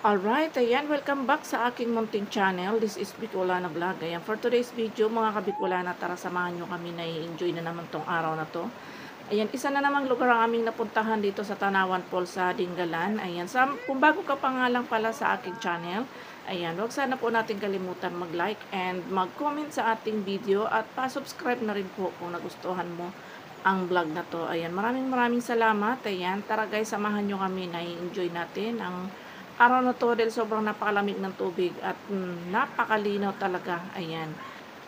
Alright, ayan, welcome back sa aking munting channel. This is Bicolana Vlog. Ayan, for today's video, mga kabicolana, tara samahan nyo kami na i-enjoy na naman tong araw na to. Ayan, isa na namang lugar ang aming napuntahan dito sa Tanawan Falls sa Dingalan. Ayan, kung bago ka pa nga lang pala sa aking channel, ayan, wag sana po natin kalimutan mag-like and mag-comment sa ating video at pa-subscribe na rin po kung nagustuhan mo ang vlog na to. Ayan, maraming salamat. Ayan, tara guys, samahan nyo kami na i-enjoy natin ang araw na to dahil sobrang napakalamig ng tubig at napakalinaw talaga. Ayan.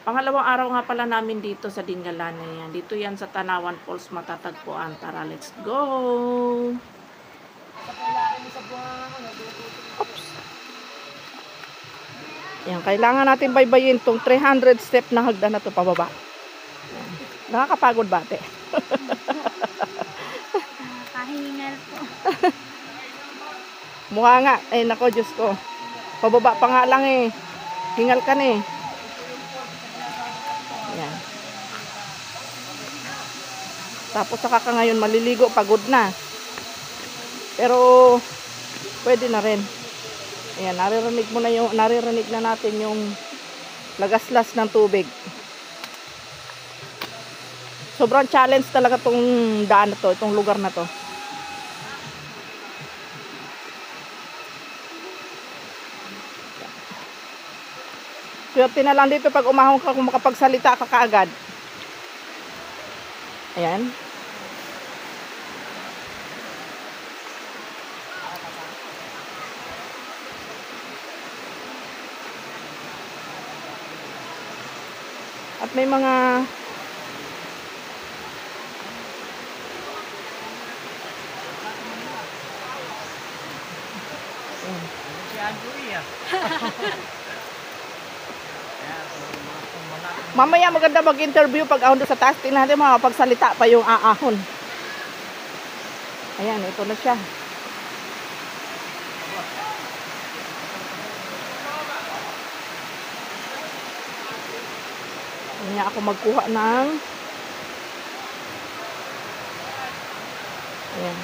Pangalawang araw nga pala namin dito sa Dingalan. Ayan. Dito yan sa Tanawan Falls matatagpuan. Tara, let's go! Oops. Ayan, kailangan natin baybayin tong 300 step na hagdan na to pababa. Ayan. Nakakapagod ba, ate? Nakahingal po. Mukha nga. Eh, nako, Diyos ko. Pababa pa nga lang eh. Hingal ka na eh. Ayan. Tapos saka ka ngayon maliligo, pagod na. Pero, pwede na rin. Ayan, naririnig na natin yung lagaslas ng tubig. Sobrang challenge talaga tong daan na to, itong lugar na to. Swerte na lang dito pag umahon ka kung makapagsalita ka kaagad. Ayan. At may mga Si Andrea. mamaya maganda mag-interview pag ahon doon sa taas. Tingnan natin makapagsalita pa yung aahon. Ayan, ito na siya. Ayan ako magkuha ng ayan.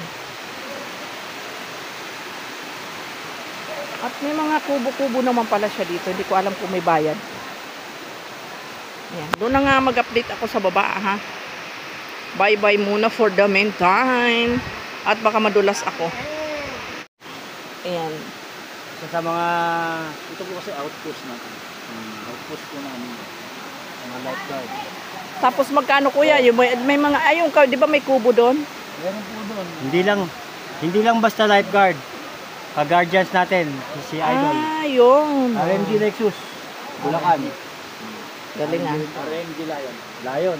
At may mga kubo-kubo naman pala siya dito. Hindi ko alam kung may bayad. Ayan. Doon na nga mag-update ako sa baba, ha. Bye-bye muna for the meantime. At baka madulas ako. Ayan. So, sa mga, ito po kasi outpost natin. Outpost po namin. Mga lifeguard. Tapos magkano kuya? Yung may mga, ayun, di ba may kubo doon? Meron po doon. Hindi lang basta lifeguard. Ka-guardians natin, si Idol. Ah, yun. RMG Lexus, Bulacan. Galing ah. RMG Lion.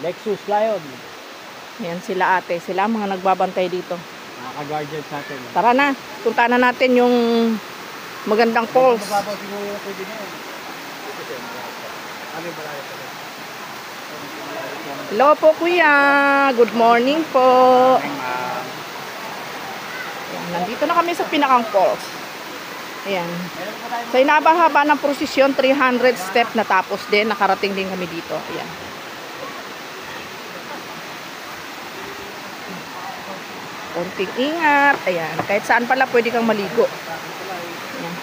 Lexus Lion. Ayan sila ate. Sila ang mga nagbabantay dito. Mga ka-guardians natin. Tara na. Punta na natin yung magandang falls. Mababaw siguro yung pwede na yun. Hello po kuya. Good morning po. Ayan, nandito na kami sa pinakang falls. Ayan. Sa inabahaba ng prosesyon, 300 step na tapos din. Nakarating din kami dito. Ayan. Konting ingat. Ayan. Kahit saan pala pwede kang maligo. Ayan.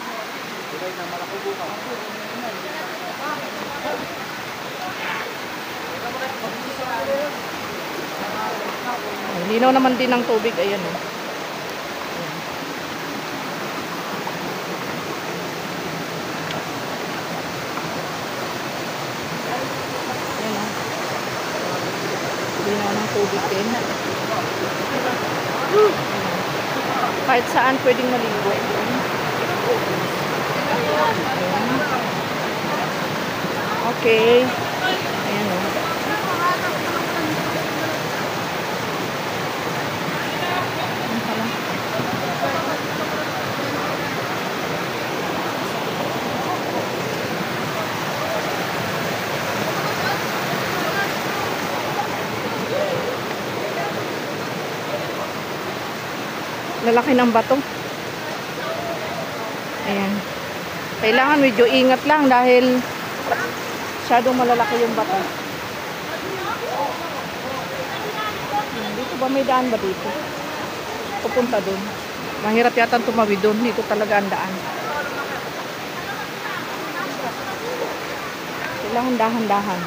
Linaw naman din ng tubig. Ayan o. Linaw ng tubig din. Kahit saan pwedeng maligo. Okay. Ayan o. Lalaki ng bato. Ayan. Kailangan medyo ingat lang dahil masyadong malalaki yung bato. Dito ba may daan ba dito? Pupunta dun. Mahirap yata tumawid doon. Dito talaga ang daan. Kailangan dahan-dahan.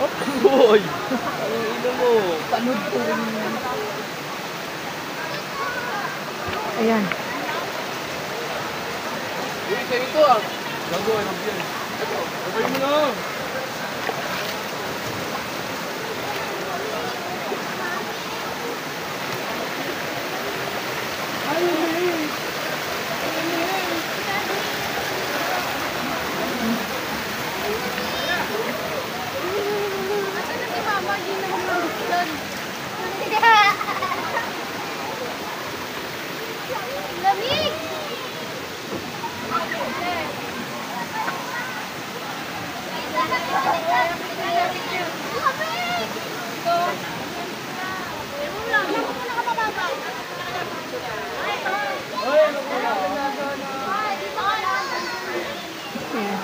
Oh, Boy! Ang ino mo! panood ko rin yan. Ayan. Uy, kayo ito ah! Gago, ano yan? Gagawin mo na! Si mama, hindi na magustuhan. Lamig! Ayan.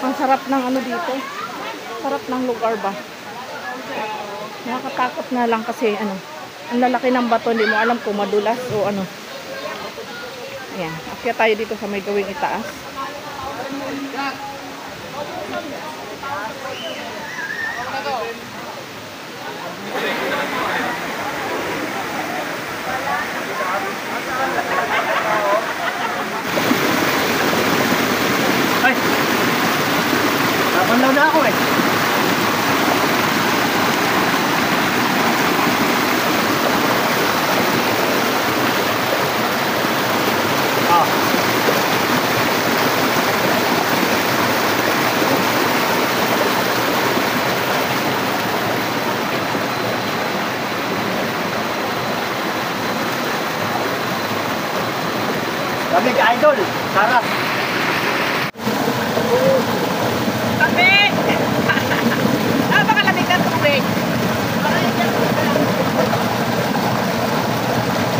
Ang sarap ng ano dito. Sarap ng lugar ba? Nakakatakot na lang kasi ano. Ang lalaki ng bato. Hindi mo alam kung madulas o ano. Ayan. Akyat tayo dito sa may gawing itaas. Ay! Napanlaw na ako eh! Ah! Kami ka-idol! Sarap! Lamig! Napakalamig ng tubig.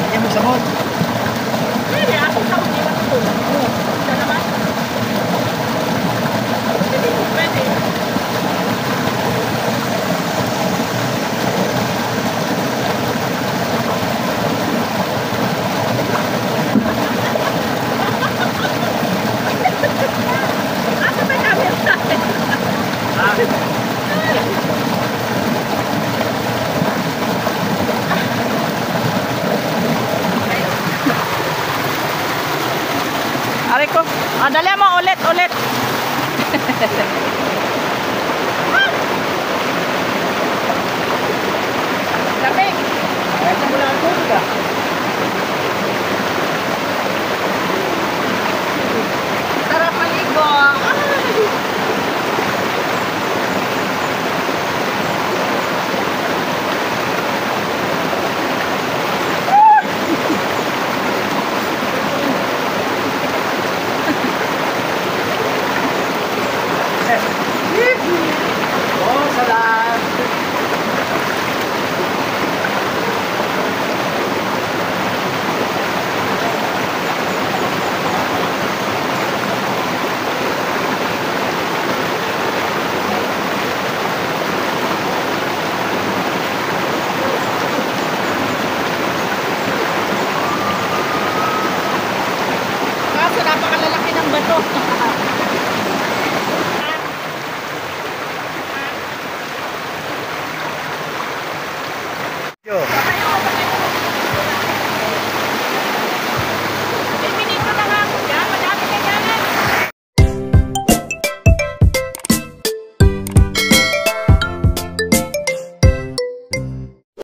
Hindi mo sabot! Hindi, ako sa hindi lang ito. Ito naman. Hindi ko pwede. Asa ba kami sa atin? Ah! Aray ko. Dali mo ulit, ulit. Lamig. Ay, ito mo lang ang tubig ah! Sarap maligo. Oh, salam!